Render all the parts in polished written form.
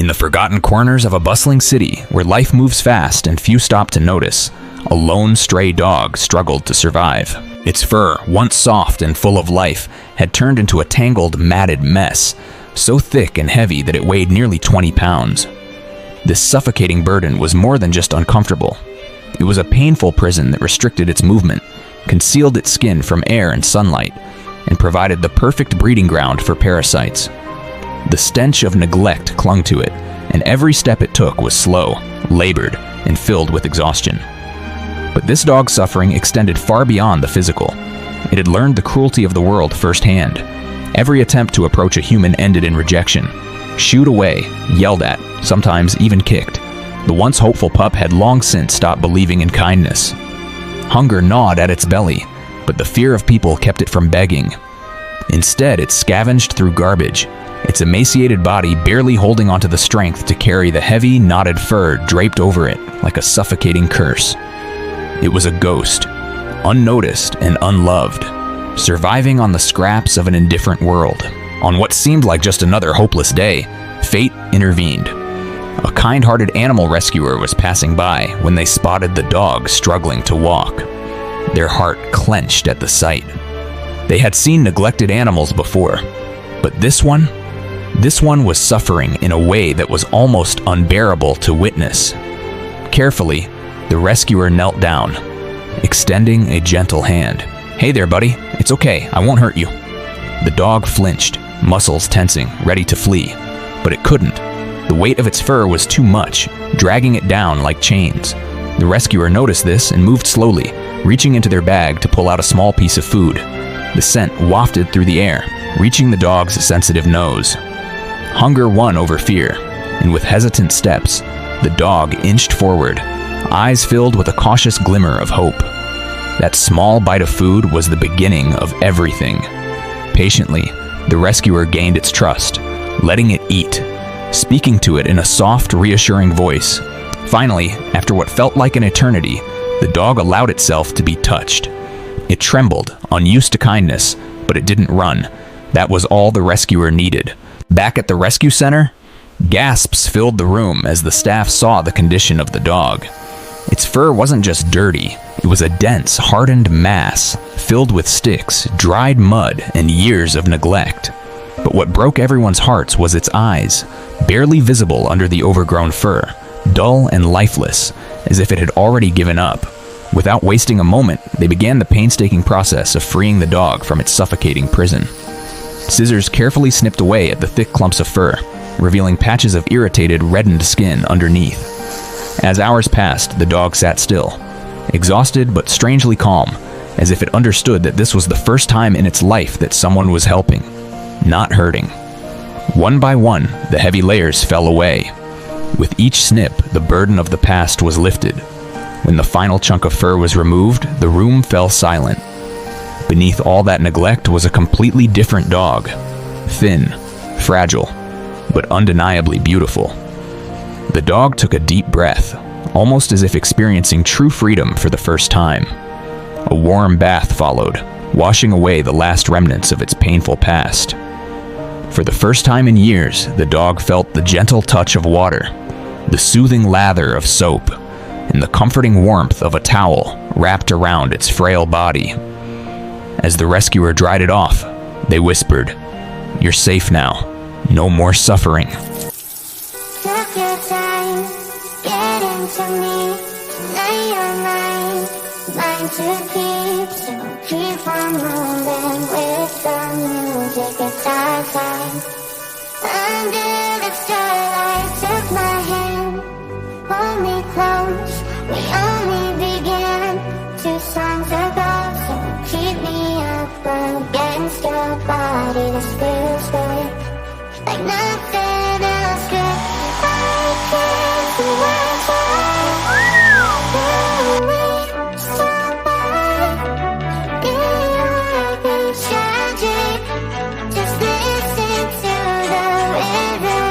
In the forgotten corners of a bustling city where life moves fast and few stop to notice, a lone stray dog struggled to survive. Its fur, once soft and full of life, had turned into a tangled, matted mess, so thick and heavy that it weighed nearly 20 pounds. This suffocating burden was more than just uncomfortable. It was a painful prison that restricted its movement, concealed its skin from air and sunlight, and provided the perfect breeding ground for parasites. The stench of neglect clung to it, and every step it took was slow, labored, and filled with exhaustion. But this dog's suffering extended far beyond the physical. It had learned the cruelty of the world firsthand. Every attempt to approach a human ended in rejection. Shooed away, yelled at, sometimes even kicked. The once hopeful pup had long since stopped believing in kindness. Hunger gnawed at its belly, but the fear of people kept it from begging. Instead, it scavenged through garbage, its emaciated body barely holding onto the strength to carry the heavy, knotted fur draped over it like a suffocating curse. It was a ghost, unnoticed and unloved, surviving on the scraps of an indifferent world. On what seemed like just another hopeless day, fate intervened. A kind-hearted animal rescuer was passing by when they spotted the dog struggling to walk. Their heart clenched at the sight. They had seen neglected animals before, but this one was suffering in a way that was almost unbearable to witness. Carefully, the rescuer knelt down, extending a gentle hand. "Hey there, buddy. It's okay. I won't hurt you." The dog flinched, muscles tensing, ready to flee, but it couldn't. The weight of its fur was too much, dragging it down like chains. The rescuer noticed this and moved slowly, reaching into their bag to pull out a small piece of food. The scent wafted through the air, reaching the dog's sensitive nose. Hunger won over fear, and with hesitant steps, the dog inched forward, eyes filled with a cautious glimmer of hope. That small bite of food was the beginning of everything. Patiently, the rescuer gained its trust, letting it eat, speaking to it in a soft, reassuring voice. Finally, after what felt like an eternity, the dog allowed itself to be touched. It trembled, unused to kindness, but it didn't run. That was all the rescuer needed. Back at the rescue center, gasps filled the room as the staff saw the condition of the dog. Its fur wasn't just dirty, it was a dense, hardened mass, filled with sticks, dried mud, and years of neglect. But what broke everyone's hearts was its eyes, barely visible under the overgrown fur, dull and lifeless, as if it had already given up. Without wasting a moment, they began the painstaking process of freeing the dog from its suffocating prison. Scissors carefully snipped away at the thick clumps of fur, revealing patches of irritated, reddened skin underneath. As hours passed, the dog sat still, exhausted but strangely calm, as if it understood that this was the first time in its life that someone was helping, not hurting. One by one, the heavy layers fell away. With each snip, the burden of the past was lifted. When the final chunk of fur was removed, the room fell silent. Beneath all that neglect was a completely different dog. Thin, fragile, but undeniably beautiful. The dog took a deep breath, almost as if experiencing true freedom for the first time. A warm bath followed, washing away the last remnants of its painful past. For the first time in years, the dog felt the gentle touch of water, the soothing lather of soap, and the comforting warmth of a towel wrapped around its frail body. As the rescuer dried it off, they whispered, "You're safe now. No more suffering." Took your time, get into me. Tonight you're mine, mine to keep. So keep on moving with the music. It's our time. Under the starlight, took my hand, hold me close. We only began 2 songs ago. So keep me up against your body. This feels good, like nothing else could. I can't tragic. Just listen to the rhythm.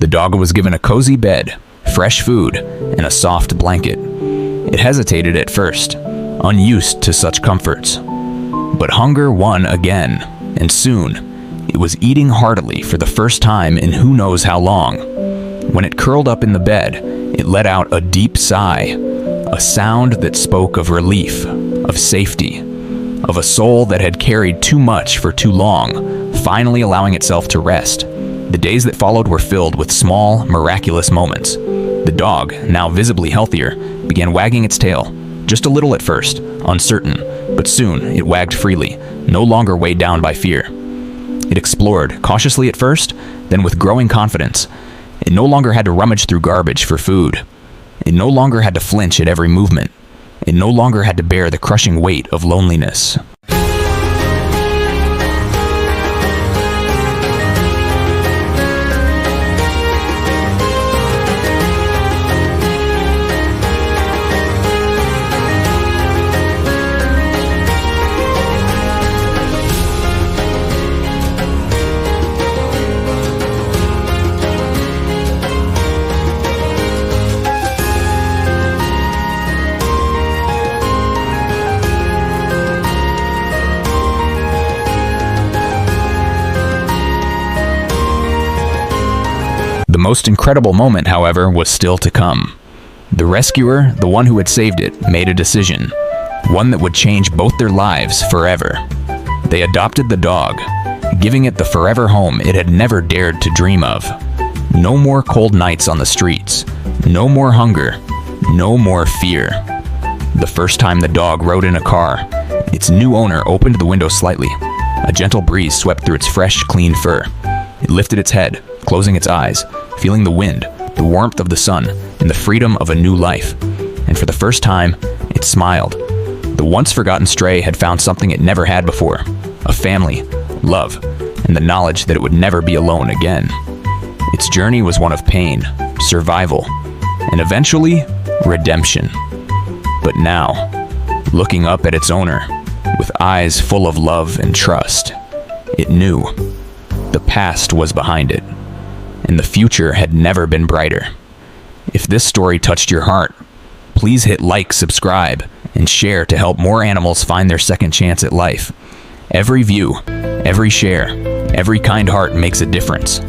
The dog was given a cozy bed, fresh food, and a soft blanket. It hesitated at first, unused to such comforts. But hunger won again, and soon, it was eating heartily for the first time in who knows how long. When it curled up in the bed, it let out a deep sigh, a sound that spoke of relief, of safety, of a soul that had carried too much for too long, finally allowing itself to rest. The days that followed were filled with small, miraculous moments. The dog, now visibly healthier, began wagging its tail, just a little at first, uncertain, but soon it wagged freely, no longer weighed down by fear. It explored, cautiously at first, then with growing confidence. It no longer had to rummage through garbage for food. It no longer had to flinch at every movement. It no longer had to bear the crushing weight of loneliness. The most incredible moment, however, was still to come. The rescuer, the one who had saved it, made a decision, one that would change both their lives forever. They adopted the dog, giving it the forever home it had never dared to dream of. No more cold nights on the streets, no more hunger, no more fear. The first time the dog rode in a car, its new owner opened the window slightly. A gentle breeze swept through its fresh, clean fur. It lifted its head, closing its eyes, feeling the wind, the warmth of the sun, and the freedom of a new life. And for the first time, it smiled. The once-forgotten stray had found something it never had before: a family, love, and the knowledge that it would never be alone again. Its journey was one of pain, survival, and eventually, redemption. But now, looking up at its owner, with eyes full of love and trust, it knew the past was behind it, and the future had never been brighter. If this story touched your heart, please hit like, subscribe, and share to help more animals find their second chance at life. Every view, every share, every kind heart makes a difference.